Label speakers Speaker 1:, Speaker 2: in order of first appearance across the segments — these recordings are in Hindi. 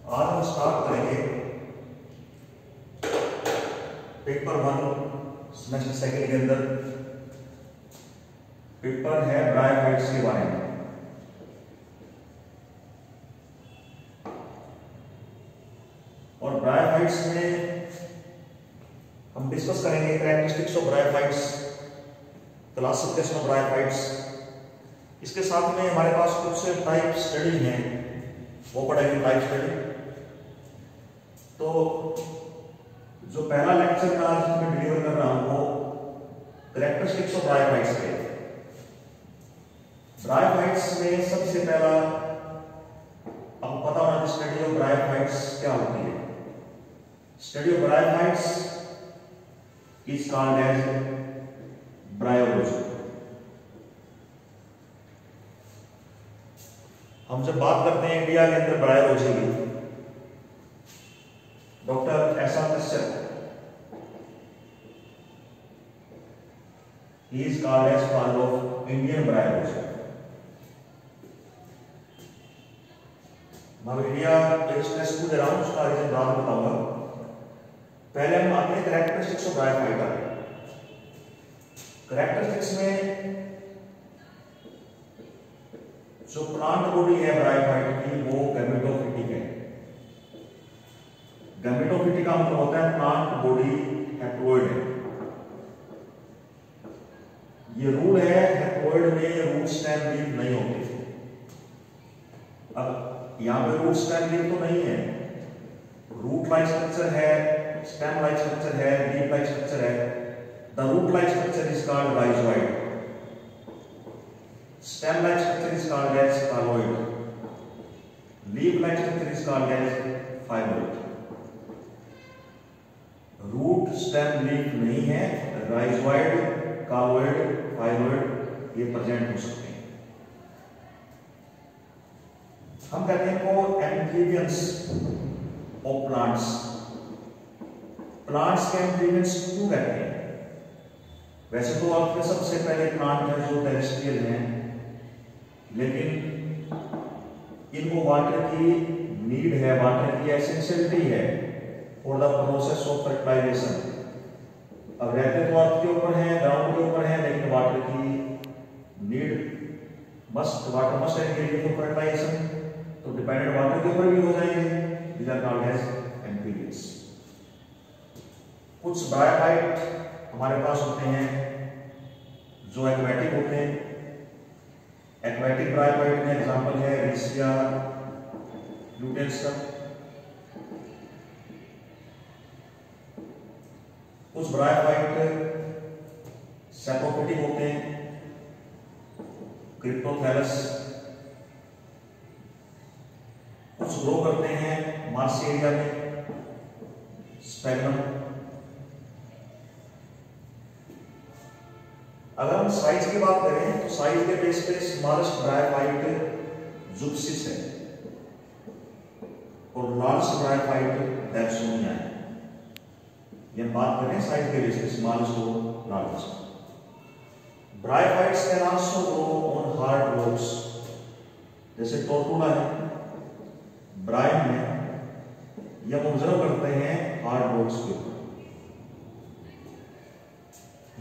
Speaker 1: आज हम स्टार्ट करेंगे पेपर 1 सेमेस्टर सेकंड के अंदर। पेपर है ब्रायोफाइट्स के बारे में। और ब्रायोफाइट्स में हम डिस्कस करेंगे characteristics of bryophytes, classification of bryophytes. इसके साथ में हमारे पास कुछ टाइप स्टडी हैं, वो पढ़ेंगे टाइप स्टडी। तो जो पहला लेक्चर मैं आज में डिलीवर कर रहा हूं वो कैरेक्टरिस्टिक्स ऑफ ब्रायोफाइट्स के। ब्रायोफाइट्स में सबसे पहला आपको पता होना चाहिए स्टडी ऑफ ब्रायोफाइट्स क्या होती है। Study of bryophytes is called as bryology. हम जब बात करते हैं इंडिया के अंदर ब्रायोलॉजी की, doctor S R Kashyap he is called as father of Indian bryology. मैं इंडिया स्ट्रेस को दे रहा हूं, उसका रीजन बाद में बताऊंगा। पहले हम आते हैं कैरेक्टरिस्टिक्स ऑफ ब्रायोफाइटा। कैरेक्टरिस्टिक्स में जो प्लांट बॉडी है ब्रायोफाइट की वो गैमेटोफिटिक है। गैमेटोफिटिक का मतलब होता है प्लांट बॉडी हैप्लॉइड है। ये रूल है, हैप्लॉइड में रूट स्टेम लीफ नहीं होती। अब यहां पे रूट स्टेम लीफ तो नहीं है, रूट लाइक स्ट्रक्चर है, स्टेम लाइक स्ट्रक्चर है, लीफ लाइक स्ट्रक्चर है। The root like structure is called rhizoid, stem like structure is called as colloid, leaf like structure is called as phylloid। Root stem leaf नहीं है, राइजोइड, कॉलोइड, फाइलोइड ये प्रेजेंट हो सकते हैं। हम कहते हैं को एम्फीबियंस ऑफ प्लांट्स। प्लांट्स के एम्फीबियंस क्यों कहते हैं? वैसे तो आपके सबसे पहले प्लांट है जो टेरेस्ट्रियल हैं, लेकिन इनको वाटर की नीड है, वाटर की एसेंशियलिटी है for the process of fertilization. अब रहते तो आपके ऊपर है, ग्राउंड के ऊपर है, लेकिन वाटर की नीड वाटर मस्ट है फॉर फर्टिलाइजेशन, तो डिपेंडेंट वाटर के ऊपर भी हो जाएंगे। These are called as amphibians. कुछ ब्रायोफाइट हमारे पास होते हैं जो एक्वेटिक होते हैं। एक्वेटिक ब्रायोफाइट में एग्जांपल है रिसिया लुटेंस का। कुछ ब्रायोफाइट सैपोफिटिक होते हैं, क्रिप्टोथैलस। कुछ ग्रो करते हैं मार्सी एरिया में, स्पैग्नम। अगर हम साइज की बात करें तो साइज के बेस पे स्मॉलेस्ट ब्रायोफाइट जुप्सिस है और लार्जेस्ट ब्रायोफाइट डेप्सोनिया है। ये बात करें साइज के बेस पे स्मॉलेस्ट और largest. Bryophytes can also grow on hard rocks, जैसे टोर्टुला है, ब्रायन में ये ऑब्जर्व करते हैं हार्ड रॉक्स के ऊपर।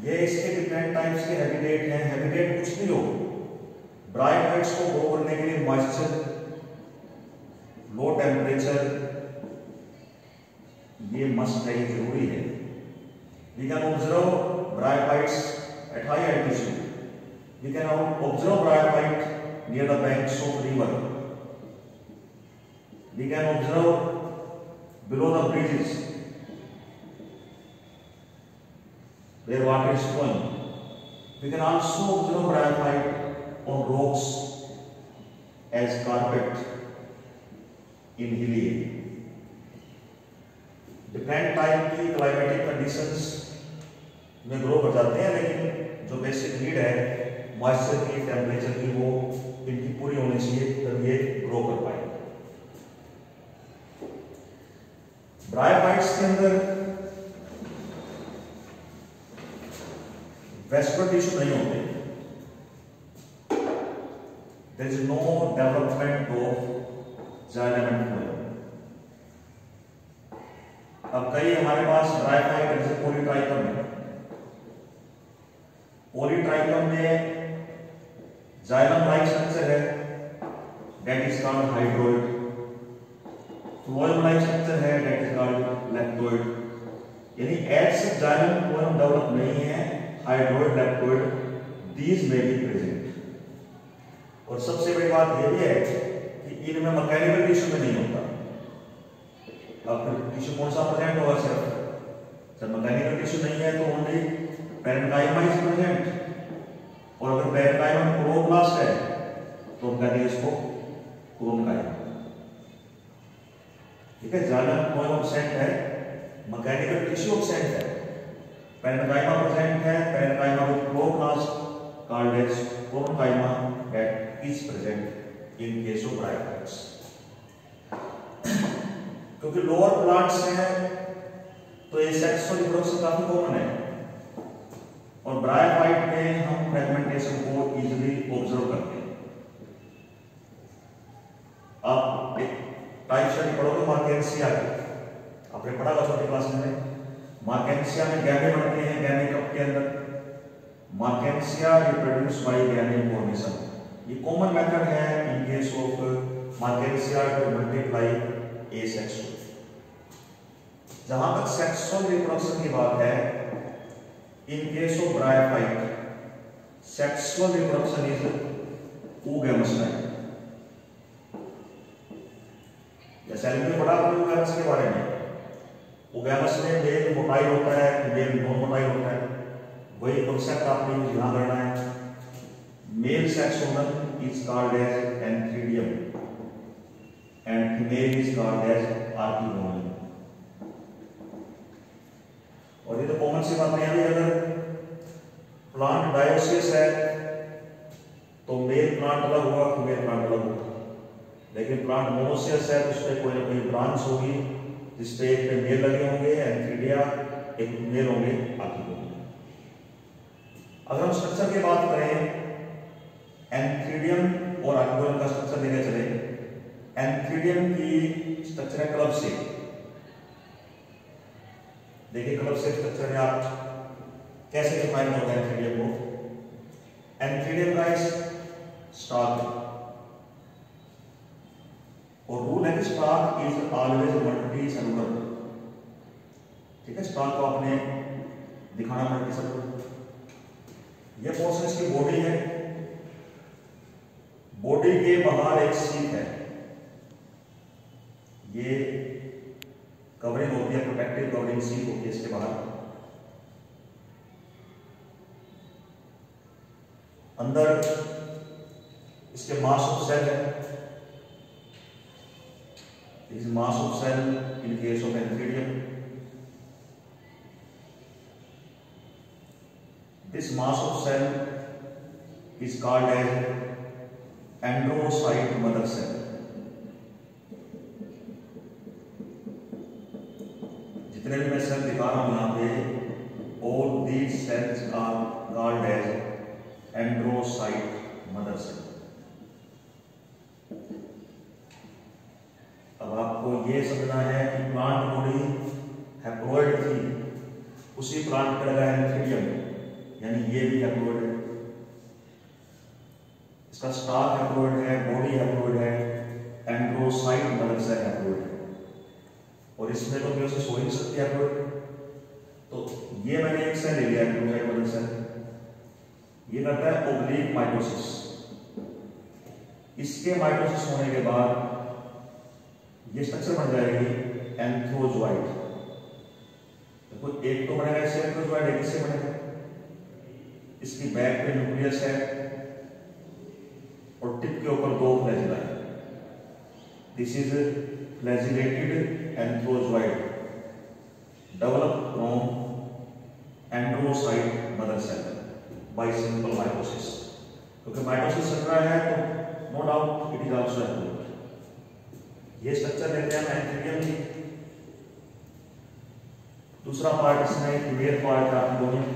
Speaker 1: ये इसके डिफरेंट टाइप्स के हैबिटेट हैं। हैबिटेट कुछ भी हो, ब्रायोफाइट्स को ग्रो करने के लिए मॉइस्चर, लो टेम्परेचर ये मस्ट है, ये जरूरी है। We can observe bryophytes at high altitude. We can observe bryophyte near the banks of river. We can observe below the bridges where water is flowing. We can also observe bryophyte on rocks as carpet in hilly area. Different type की क्लाइमेटिक कंडीशंस में ग्रो कर जाते हैं, लेकिन जो बेसिक नीड है मॉइस्चर की, टेम्परेचर की, वो इनकी पूरी होनी चाहिए तब ये ग्रो कर पाए। ब्रायोफाइट्स के अंदर वेस्कुलर टिश्यू नहीं होते। There is no development of xylem and phloem। अब कई हमारे पास ब्रायोफाइट जैसे पॉलीट्राइकम है। पॉलीट्राइकम में जाइलम लाइक स्ट्रक्चर है, that is called hydroid. Phloem like structure है, दैट इज कॉल्ड लैक्टोइड। यानी as such xylem phloem develop नहीं है, हाइड्रोइड लैक्टोइड दीज में बी प्रेजेंट। और सबसे बड़ी बात यह भी है कि इनमें मैकेनिकल टिश्यू में नहीं होता। अब टिश्यू कौन सा प्रेजेंट होगा? सिर्फ जब मैकेनिकल टिश्यू नहीं है तो ओनली पैरेन्काइमा इज प्रेजेंट। और अगर पैरेन्काइमा में क्लोरोप्लास्ट है तो हम कहते हैं इसको क्रोमकाइमा। ठीक है, जाइलम फ्लोएम एब्सेंट है, मैकेनिकल टिश्यू एब्सेंट है, पैरेन्काइमा प्रेजेंट है, parenchyma with chloroplast called as chromocyma that is present in case of bryophytes। क्योंकि लोअर प्लांट्स हैं तो एसेक्सुअल रिप्रोडक्शन काफी कॉमन है और ब्रायोफाइट में हम फ्रेगमेंटेशन को इजीली ऑब्जर्व करते हैं। आप एक टाइप स्टडी पढ़ोगे मार्केंसिया, आपने पढ़ा होगा छोटी क्लास में। मार्केंसिया में गैमे बनते हैं, गैमे कप के अंदर। मार्केंसिया रिप्रोड्यूस बाय गैमेट फॉर्मेशन। ये कॉमन मेथड है इन case of मार्केंसिया to multiply asexual. जहां तक सेक्सुअल रिप्रोडक्शन की बात है, इन case of bryophyte sexual reproduction is oogamous type. जैसे हमने पढ़ा oogamous के बारे में, oogamous में मेल मोटाइल होता है, फीमेल नॉन मोटाइल होता है। वही कॉन्सेप्ट आपने यहां करना है। Male sex organ is called as antheridium and female is called as archegonium. और ये तो कॉमन सी बात है। अगर प्लांट डायोसिस है तो मेल प्लांट अलग होगा, फीमेल प्लांट अलग होगा। लेकिन प्लांट मोनोसियस है तो उसमें कोई ना कोई ब्रांच होगी जिसपे एक पे मेल लगे होंगे एंथ्रीडिया, एक मेल होंगे आर्किगोनियम। अगर हम स्ट्रक्चर की बात करें, एंथ्रीडियम और आर्किगोनियम का स्ट्रक्चर देखे चले। एंथ्रीडियम की स्ट्रक्चर है क्लब शेप। देखिए क्लब शेप स्ट्रक्चर में आप कैसे डिफाइन होता है एंथ्रीडियम को। एंथ्रीडियम का स्टॉक, और रूल है कि stock is always multi cellular. ठीक है, स्टॉक को आपने दिखाना मल्टी सेलुलर। ये पोर्शन इसकी बॉडी है, बॉडी के बाहर एक शीट है, ये कवरिंग होती है, प्रोटेक्टिव कवरिंग शीट होती है इसके बाहर। अंदर इसके मास ऑफ सेल है, is mass of cell in case of antheridium. This mass of cell is called as androcyte mother cell। जितने भी मैं सेल दिखा रहा हूं यहां पे, all these cells are called as androcyte mother cell। अब आपको ये समझना है कि प्लांट बॉडी हैप्लॉइड थी, उसी प्लांट का लगा एंथ्रीडियम, यानी ये भी हैप्लॉइड है, इसका स्टॉक हैप्लॉइड है, बॉडी हैप्लॉइड है, एंड्रोसाइट मदर सेल हैप्लॉइड है। और इसमें तो मेयोसिस हो ही नहीं सकती हैप्लॉइड। तो ये मैंने एक सेल ले लिया एंड्रोसाइट मदर सेल, ये करता है ओब्लिक माइटोसिस। इसके माइटोसिस होने के बाद ये स्ट्रक्चर बन जाएगी एंथ्रोजोइड। देखो एक तो बनेगा इससे एंथ्रोजोइड, एक इससे बनेगा। इसकी बैक पे न्यूक्लियस है और टिप के ऊपर दो फ्लैजिला है। This is flagellated antherozoid develop from androcyte mother cell by simple mitosis. क्योंकि माइटोसिस चल रहा है तो no doubt it is also haploid. ये स्ट्रक्चर लेते हैं एंथ्रीडियम की। दूसरा पार्ट इसमें मेल पार्ट है आर्किगोनियम।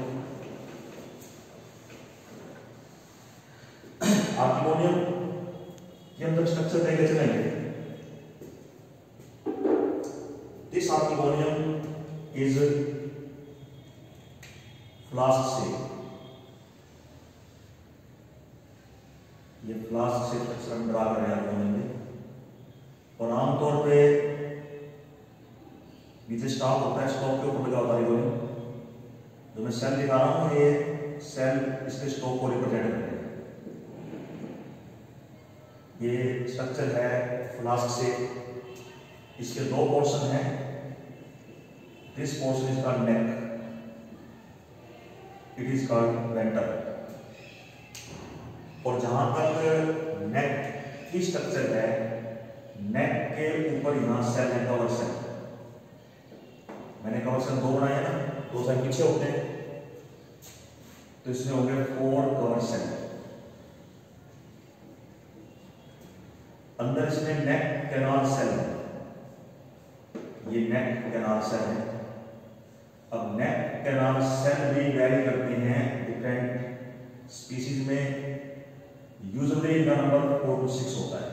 Speaker 1: आर्किगोनियम के अंदर स्ट्रक्चर देखे चलेंगे। दिस आर्किगोनियम ये फ्लास्क से स्ट्रक्चर हम ड्रा कर रहे हैं बोलेंगे। और आमतौर पे नीचे स्टॉप होता है, स्टॉप के ऊपर लगा होता है बोलेंगे। जो मैं सेल दिखा रहा हूँ ये सेल इसके स्टॉक को रिप्रेजेंट करते हैं। ये स्ट्रक्चर है फ्लास्क से, इसके दो पोर्शन हैं। This portion is called neck, it is called venter. और जहां तक नेक की स्ट्रक्चर है, नेक के ऊपर यहां सेल है कवर सेल। मैंने कवर सेल दो बनाए ना, दो सेल पीछे होते हैं, तो इसमें हो गए 4 कवर सेल। अंदर इसमें नेक कैनाल सेल है, ये नेक कैनाल सेल है। अब नेक कैनाल सेल भी वैरी करते हैं डिफरेंट स्पीसीज में, यूजुअली इनका नंबर 4 to 6 होता है।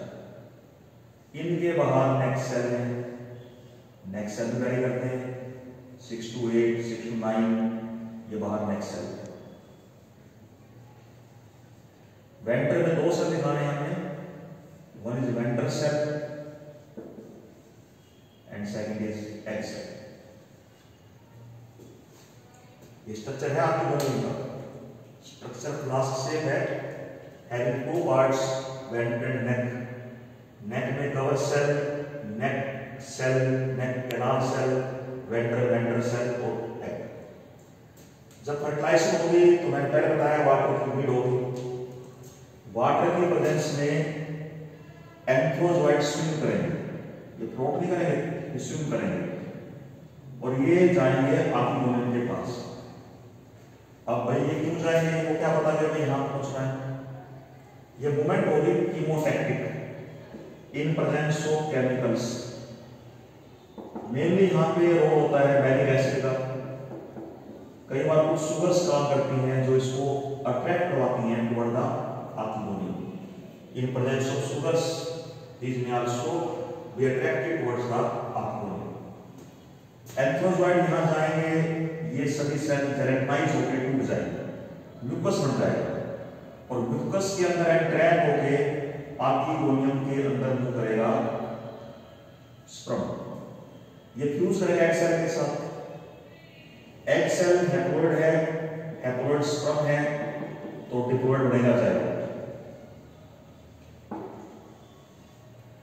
Speaker 1: इनके बाहर नेक सेल है, नेक सेल भी वैरी करते हैं 6 to 8, 6 to 9, ये बाहर नेक सेल है। वेंटर में दो सेल दिखाने हैं हमने, one is venter cell and second is egg cell. ये स्ट्रक्चर है आपकी बॉडी का। स्ट्रक्चर फ्लास्क शेप है, having 2 parts, venter and neck. Neck में cover cell, neck cell, neck canal cell, venter cell और एग। जब फर्टिलाइजेशन होगी तो मैंने पहले बताया वाटर की नीड होगी। वाटर की प्रेजेंस में एंथ्रोजोइड स्विम करेंगे, ये फ्लोट नहीं करेंगे, ये स्विम करेंगे और ये जाएंगे आर्किगोनियम के पास। अब भाई ये क्यों जाएंगे, वो क्या पता कि भाई यहां पहुंच रहे हैं। ये मूवमेंट होगी chemotactic in presence of chemicals. Mainly यहां पे रोल होता है मैलिक एसिड का। कई बार कुछ शुगर्स काम करती हैं जो इसको अट्रैक्ट करवाती हैं toward the archegonium. In presence of sugars these may also be attracted towards the archegonium. Antherozoid यहां जाएंगे, ये सभी सेल जेलेटिनाइज होकर टूट जाएंगे, म्यूकस बन जाएगा और म्यूकस के अंदर एंट्रैप होके आर्किगोनियम के अंदर मूव करेगा स्पर्म। ये फ्यूज करेगा एग सेल के साथ। एग सेल हैप्लोइड है, हैप्लोइड स्पर्म है, तो डिप्लोइड बनेगा जाएगा।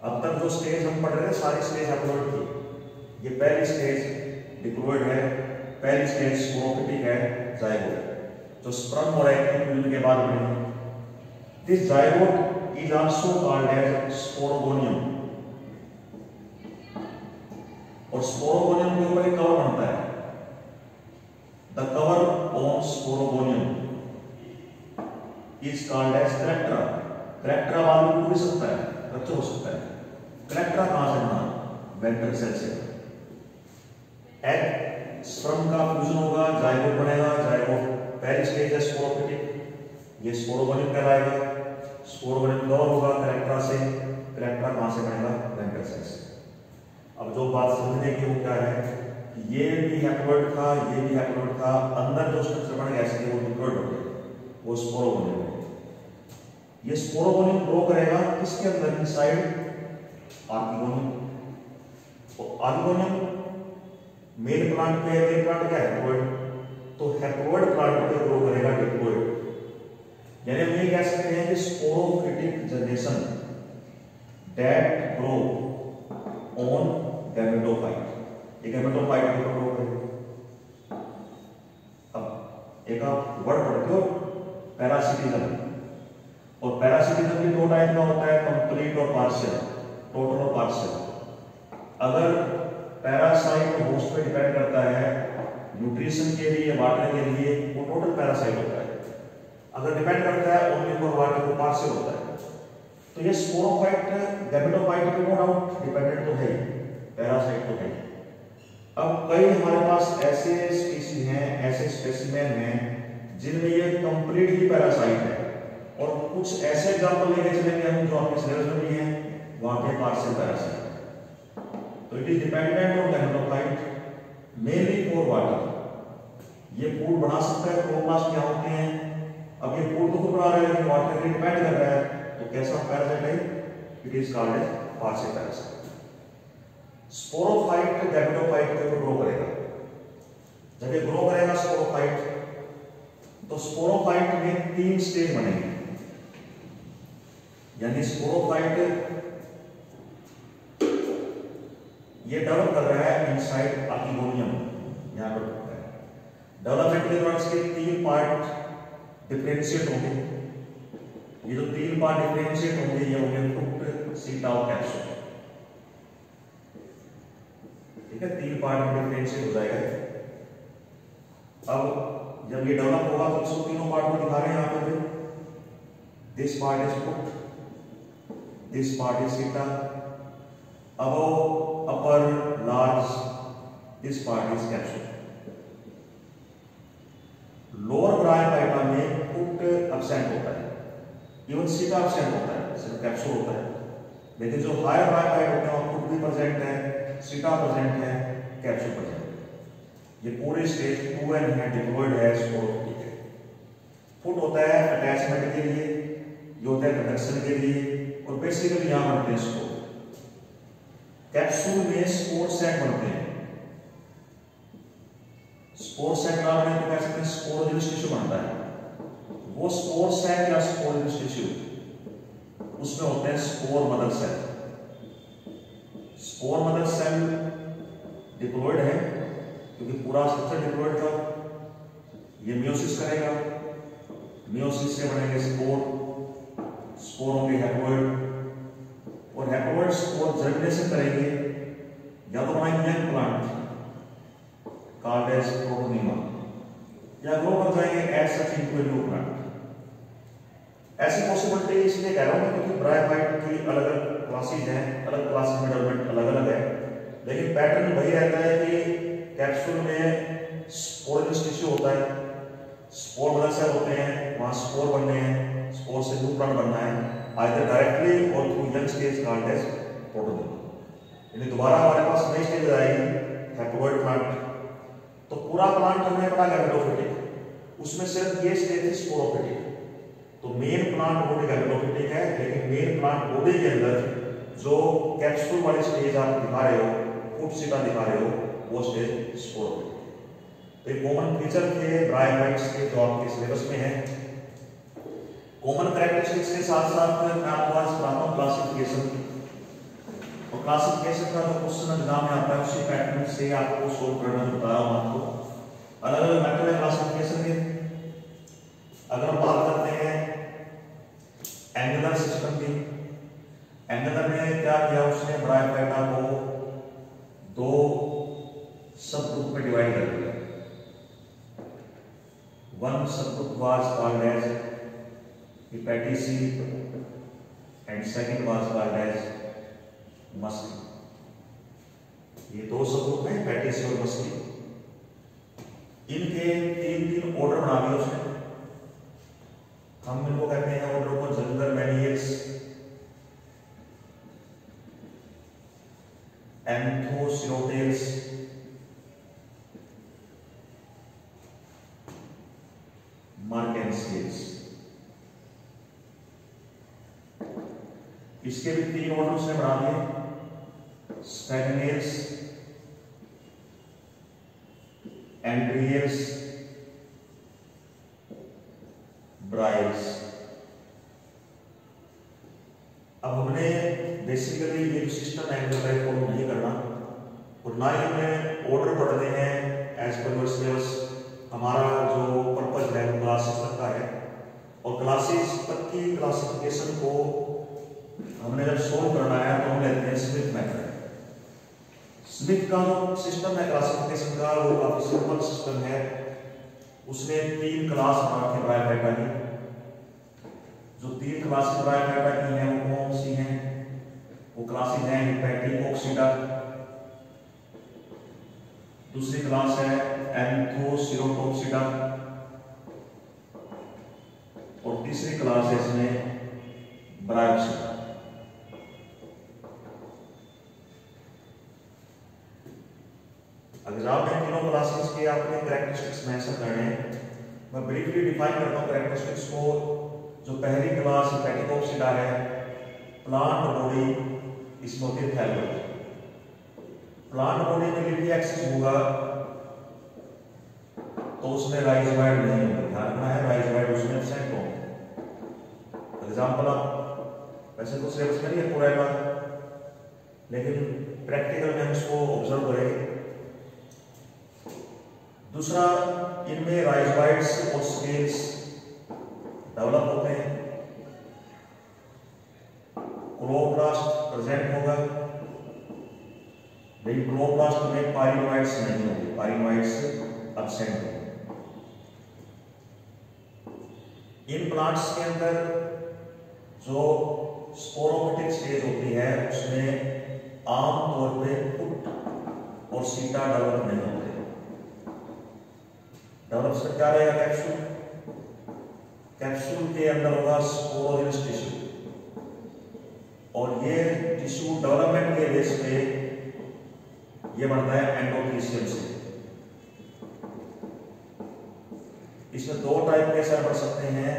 Speaker 1: अब तक जो स्टेज हम पढ़ रहे थे सारी स्टेज हैप्लोइड की। ये पहली स्टेज डिप्लोइड है, पहली स्टेज स्पोरोफिटिक है, जाइगोट जो स्पर्म और एग के फ्यूजन के बाद बनेगी। This zygote is also called as sporogonium. और स्पोरोगोनियम के ऊपर एक कवर बनता है, the cover on sporogonium is called as calyptra. Calyptra बाद में टूट भी सकता है, रप्चर हो सकता है। कलेक्ट्रा कहां से बना, वेंटर सेल से। एग स्पर्म का फ्यूजन होगा, जाइगोट बनेगा। जाइगोट पहली स्टेज है स्पोरोफिटिक, ये स्पोरोगोनियम कहलाएगा। स्पोरोगोनियम कवर होगा कलेक्ट्रा से। कलेक्ट्रा कहां से बनेगा, वेंटर सेल से। अब जो बात समझने की वो क्या है, ये भी हैप्लोइड था, ये भी हैप्लोइड था, अंदर जो स्ट्रक्चर बन गया इसके वो डिप्लोइड हो गया, वो स्पोरोगोनियम है। ये स्पोरोगोनियम ग्रो करेगा किसके अंदर, इनसाइड आर्किगोनियम। तो आर्किगोनियम मेल प्लांट पे, मेल प्लांट क्या है, हैप्लोइड, तो हैप्लोइड प्लांट पे ग्रो करेगा डिप्लोइड। यानी हम ये कह सकते हैं कि sporophytic generation that grow on gametophyte. ये गैमेटोफाइट पे ग्रो करेगा। अब एक आप वर्ड पढ़ते हो पैरासिटिज्म, और पैरासिटिज्म भी दो टाइप का होता है, कंप्लीट और पार्शियल, टोटल और पार्शियल। अगर पैरासाइट होस्ट पे डिपेंड करता है न्यूट्रिशन के लिए, वाटर के लिए, वो टोटल पैरासाइट होता है। अगर डिपेंड करता है ओनली फॉर वाटर, वो पार्शियल होता है। तो ये स्पोरोफाइट गैमेटोफाइट पे नो डाउट डिपेंडेंट तो है, पैरासाइट तो है। अब कई हमारे पास ऐसे स्पीशीज हैं, ऐसे स्पेसिमेन हैं जिनमें ये कंप्लीटली पैरासाइट है, और कुछ ऐसे एग्जांपल लेके चलेंगे हम जो आपके सिलेबस में भी हैं, वहां पे पार्शियल पैरासाइट। तो it is dependent on gametophyte mainly for water. ये फूड बना सकता है, क्लोरोप्लास्ट क्या होते हैं। अब ये फूड तो खुद बना रहा है लेकिन वाटर पे डिपेंड कर रहा है, तो तो कैसा पैरासाइट है? It is called as partial parasite. Sporophyte gametophyte के ऊपर ग्रो करेगा। जब ये ग्रो करेगा स्पोरोफाइट, तो स्पोरोफाइट में 3 स्टेज बनेंगे, यानी स्पोरोफाइट ये डेवलप कर रहा है इनसाइड आर्किगोनियम। यहां पर डेवलपमेंट के दौरान इसके 3 पार्ट डिफरेंशिएट होंगे। ये जो 3 पार्ट डिफरेंशिएट होंगे ये होंगे फ्रूट, सीटा और कैप्सूल। ठीक है, 3 पार्ट में डिफरेंशिएट हो जाएगा। अब जब ये डेवलप होगा तो इसको तीनों पार्ट को दिखा रहे हैं यहां पे। This part is fruit, this part is सीटा, above upper large, this part is capsule. Lower bryophyta में फुट एब्सेंट होता है, इवन सीटा एब्सेंट होता है, सिर्फ कैप्सूल होता है। लेकिन जो हायर ब्रायोफाइट होते हैं वहां फुट भी प्रेजेंट है, सीटा प्रेजेंट है, कैप्सूल प्रेजेंट है। ये पूरे स्टेज 2n है, डिप्लॉयड है, स्पोरोफिटिक है। फुट होता है अटैचमेंट के लिए, ये होता है कंडक्शन के लिए, और बेसिकली यहां बनते हैं स्पोर। कैप्सूल में स्पोर सेट बनते हैं। स्पोर सेट ना बने तो कह सकते हैं स्पोरोजिनस टिश्यू बनता है। वो स्पोर सेट या स्पोरोजिनस टिश्यू, उसमें होते हैं spore mother cell. Spore mother cell diploid है क्योंकि पूरा स्ट्रक्चर डिप्लॉयड था। ये मियोसिस करेगा, मियोसिस से बनेंगे स्पोर, स्पोर होंगे हैप्लॉयड, और हैप्लॉयड स्पोर जर्मिनेशन करेंगे या तो बनाएंगे young plant called as protonema, या ग्रो कर जाएंगे as such into a new plant. ऐसी पॉसिबिलिटी इसलिए कह रहा हूं क्योंकि ब्रायोफाइट की अलग अलग क्लासेज हैं, अलग क्लासेज में डेवलपमेंट अलग अलग है, लेकिन पैटर्न वही रहता है कि कैप्सूल में स्पोरोजिनस टिश्यू होता है, स्पोर मदर सेल होते हैं, वहां स्पोर बनने हैं, स्पोर से न्यू प्लांट बनना है, आइदर डायरेक्टली और through young stage called as protonema. यानी दोबारा हमारे पास नई स्टेज आएगी हैप्लॉयड प्लांट। तो पूरा प्लांट हमने पढ़ा गैमेटोफिटिक, उसमें सिर्फ ये स्टेज है स्पोरोफिटिक। तो मेन प्लांट बॉडी गैमेटोफिटिक है, लेकिन मेन प्लांट बॉडी के अंदर जो कैप्सूल वाली स्टेज आप दिखा रहे हो, फुट सीटा दिखा रहे हो, वो स्टेज स्पोरोफिटिक। तो ये कॉमन फीचर थे ब्रायोफाइट्स के जो आपके सिलेबस में है। कॉमन कैरेक्टरिस्टिक्स के साथ साथ मैं आपको आज कराता हूं क्लासिफिकेशन। और क्लासिफिकेशन का जो क्वेश्चन एग्जाम में आता है उसी पैटर्न से आपको सोल्व करना बता रहा हूं आपको। अलग अलग मेथड है क्लासिफिकेशन के। अगर हम बात करते हैं एंगुलर सिस्टम की, एंगुलर ने क्या किया, उसने ब्रायोफाइटा को 2 सब ग्रुप में डिवाइड कर दिया। One sub group was called as hepaticae and second was called as musci. ये 2 सब ग्रुप हैं, हेपेटिसी और मस्की। इनके 3 ऑर्डर बना दिए उसने। हम इनको कहते हैं ऑर्डर को जंगल मैनियल्स, एंथोसिरोटेल्स, मार्केंसियल्स। इसके भी 3 ऑर्डर उसने बना दिए, स्टैग्नेल्स, एंड्रियल्स, ब्राइल्स। अब हमने बेसिकली ये सिस्टम एंगल फॉलो नहीं करना, और ना ही हमें ऑर्डर पढ़ने हैं एज पर योर सिलेबस। हमारा जो पर्पज है वो क्लासेस तक का है, और क्लासेस तक की क्लासिफिकेशन को हमने जब सोल्व करना है तो हम लेते हैं स्मिथ मेथड। स्मिथ का जो सिस्टम है क्लासिफिकेशन का वो काफी सिंपल सिस्टम है। उसने 3 क्लास बना के ब्रायोफाइटा की। जो 3 क्लास ब्रायोफाइटा की हैं वो कौन सी हैं? वो क्लासेस हैं हेपेटिक ऑक्सीडा, दूसरी क्लास है एंथोसिरोटोक्सीडा, और तीसरी क्लास है इसमें ब्रायोक्सीडा। एग्जाम में तीनों क्लासेस के आपने कैरेक्टरिस्टिक्स मेंशन करने हैं। मैं ब्रीफली डिफाइन करता हूं कैरेक्टरिस्टिक्स को। जो पहली क्लास हेपेटिक ऑक्सीडा है, प्लांट बॉडी इसमें होती है थैलेमोइड। प्लांट बॉडी में लिपी एक्सिस होगा तो उसमें राइजोइड नहीं होगा, ध्यान रखना है, राइजोइड उसमें एब्सेंट होंगे। एग्जांपल आप वैसे तो सिलेबस में नहीं है पूरा का, लेकिन प्रैक्टिकल में हम इसको ऑब्जर्व करेंगे। दूसरा, इनमें राइजोइड्स और स्केल्स डेवलप होते हैं, क्लोरोप्लास्ट प्रेजेंट होगा, लेकिन क्लोरोप्लास्ट में पाइलोइड्स नहीं होंगे, पाइलोइड्स एब्सेंट होंगे। इन प्लांट्स के अंदर जो स्पोरोफिटिक स्टेज होती है उसमें आमतौर पे फुट और सीटा डेवलप नहीं होते। डेवलप से क्या रहेगा? कैप्सूल, कैप्सूल के अंदर होगा स्पोरोजिनस टिश्यू, और ये टिश्यू डेवलपमेंट के बेस पे ये बनता है एंडोथेलियम से। इसमें दो टाइप के सेल बढ़ सकते हैं,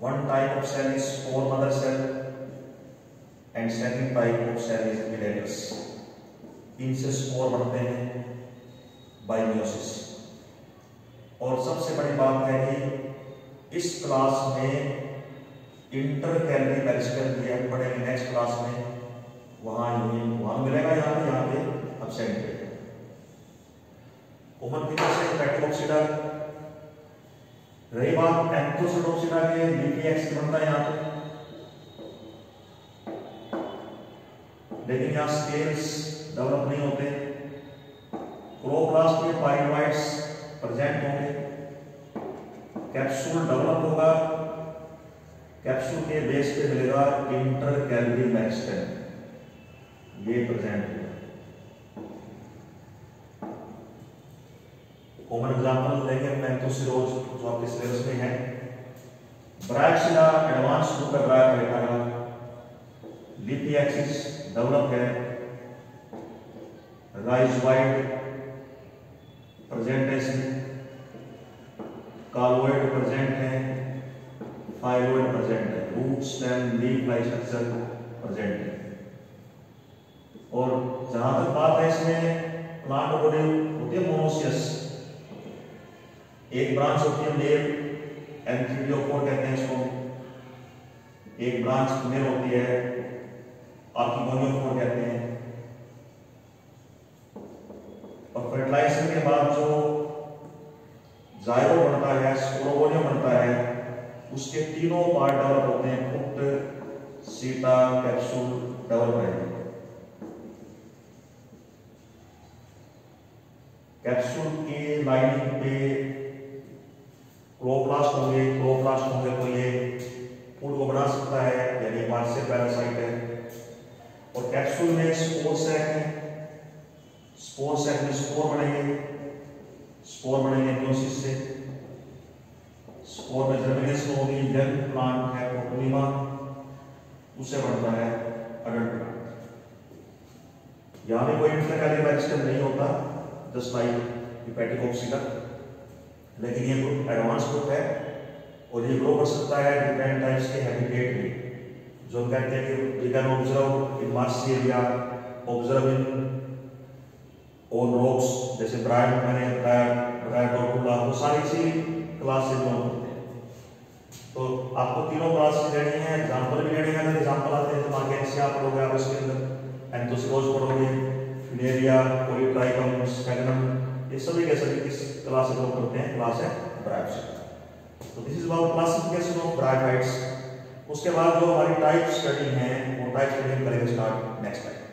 Speaker 1: one type of cell is spore mother cell and second type of cell is elaters. इनसे स्पोर बनते हैं बाय मियोसिस। और सबसे बड़ी बात है कि इस क्लास में इंटरकैलरी पेरिस्टल भी है, पढ़ेंगे नेक्स्ट क्लास में, वहां मिलेगा, यहाँ पे एब्सेंट है। कॉमन फीचर से फैटी ऑक्सीडा। रही बात एंथोसिडोक्सिडा के, लिपी एक्सिस बनता है यहाँ पे, लेकिन यहाँ स्केल्स डेवलप नहीं होते। क्लोरोप्लास्ट में पाइलोइड्स प्रेजेंट होंगे, कैप्सूल डेवलप होगा, कैप्सूल के बेस पे मिलेगा इंटरकैलरी मेरिस्टेम, ये प्रेजेंट होगा। कॉमन एग्जांपल लेंगे पेंथोसिरोज जो आपके सिलेबस में है। ब्रायोक्सिडा एडवांस ग्रुप का ब्रायोफाइटा का, लिपी एक्सिस डेवलप है, राइजोइड प्रेजेंट है इसमें, कॉलोइड प्रेजेंट है, फाइलोइड प्रेजेंट है, root stem leaf like structure present है। और जहां तक बात है इसमें प्लांट बॉडी होती है मोनोसियस, एक ब्रांच होती है मेल, एंथीरियोफोर कहते हैं इसको, एक ब्रांच फीमेल होती है, आर्किगोनियोफोर कहते हैं। और फर्टिलाइजेशन के बाद जो जाइगोट बनता है, स्पोरोगोनियम बनता है, उसके तीनों पार्ट डेवलप होते हैं, फुट, सीटा, कैप्सूल डेवलप है। कैप्सूल की लाइनिंग पे क्लोरोप्लास्ट होंगे तो ये फूड को बना सकता है, यानी पार्शियल पैरासाइट है। और कैप्सूल में स्पोर सैक है, स्पोर सैक में स्पोर बनेंगे मियोसिस से। स्पोर में जर्मिनेशन होगी, यंग प्लांट है प्रोटोनिमा, उससे बनता है अडल्ट प्लांट। यहां में कोई इंटरकैलरी मेरिस्टेम नहीं होता, जस्ट लाइक हेपेटिक ऑक्सीडा, लेकिन ये ग्रुप एडवांस ग्रुप है और ये ग्रो कर सकता है डिफरेंट टाइप्स के हैबिटेट में, जो कहते हैं कि we can observe in marshy area, observe in on rocks, जैसे ब्रायन मैंने बताया, वो सारी चीज क्लास से जो होते हैं। तो आपको तीनों क्लास से लेनी है, एग्जांपल भी लेने हैं। एग्जांपल आते हैं तो मार्केट आप पढ़ोगे, आप इसके अंदर एंथोसिरोज पढ़ोगे, फिनेरिया, पॉलीट्राइकम, स्पैगनम, ये सभी के सभी किस क्लास से लोग करते हैं? क्लास है ब्रायोफाइट्स। तो this is about classification of bryophytes. उसके बाद जो हमारी टाइप स्टडी है वो टाइप स्टडी करेंगे स्टार्ट नेक्स्ट टाइम।